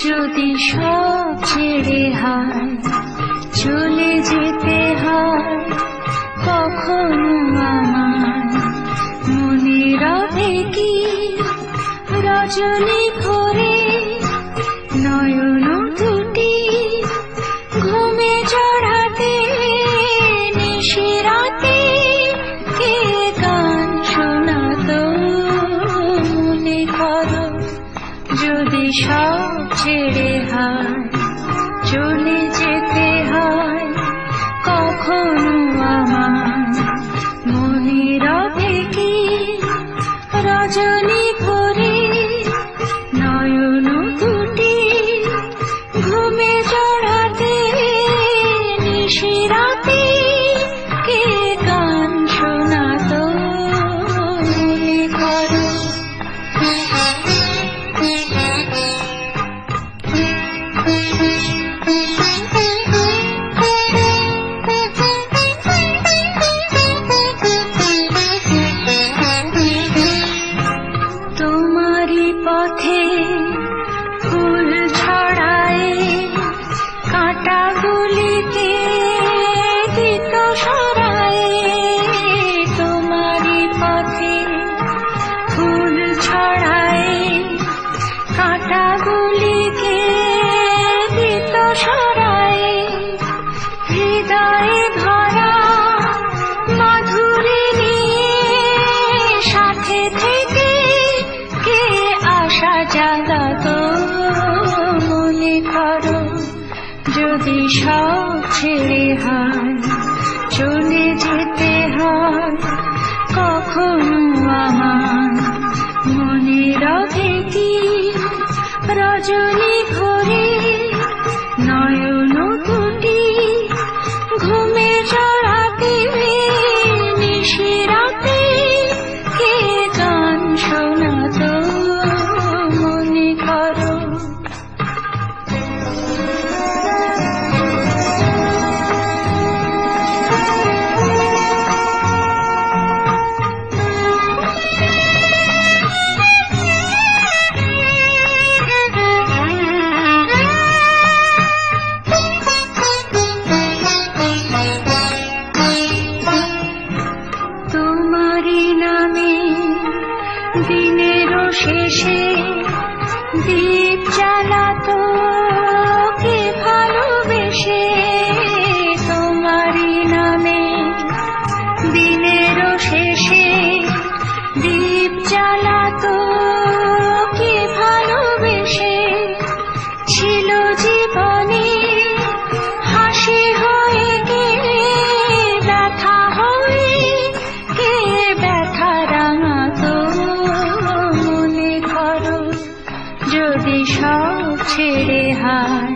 যদি সব ছেড়ে হায় চলে যেতে হয়, কখনো আমার মনে রবে কি রজনী ভরে নয়ন দুটি ঘুমে জড়াতে নিশিরাতে কে গান শোনাতো মনে করো। যদি সব ছেড়ে হায় চলে যেতে হয়, কখনো আমার মনে রবে কি রজনী ভরে নয়ন দুটি ঘুমে জড়াতে নিশিরাতে কে গান শোনাতো মনে করো। তোমারি পথে ফুল ছড়ায় কাঁটাগুলিকে দিত সরায়, তোমারি পথে ফুল ছড়ায় কাঁটাগুলিকে দিত সরায়, হৃদয়ে ভরা মাধুরী নিয়ে সাথে থেকে কে আশা জাগাতো মনে করো। যদি সব ছেড়ে হায় চলে যেতে হয়, কখনো আমার মনে রবে কি রজনী ভরে নয়ন দুটি ঘুমে জড়াতে নিশিরাতে কে গান শোনাতো মনে করো। তোমারি নামে দিনেরও শেষে দীপ জ্বালাতো কে ভালোবেসে, তোমারি নামে দিনেরও শেষে দীপ জ্বালাতো কে ভালোবেসে, ছিল জীবনে হাসি হয়ে কে ব্যথা হয়ে কে ব্যথা রাঙাতো মনে করো। যদি সব ছেড়ে হায়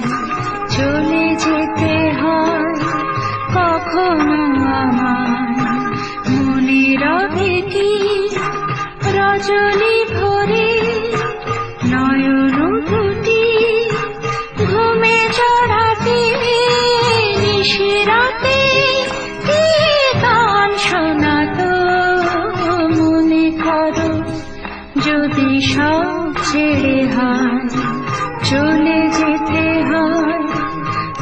চলে যেতে হয়, কখনো আমার মনে রবে কি রজনী ভরে নয়ন দুটি ঘুমে জড়াতে নিশিরাতে কে গান শোনাতো মনে করো। যদি সব ছেড়ে হায় চলে যেতে হয়,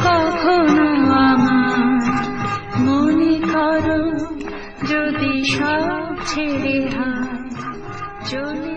কখনো আমার মনে করো। যদি সব ছেড়ে হায় চলে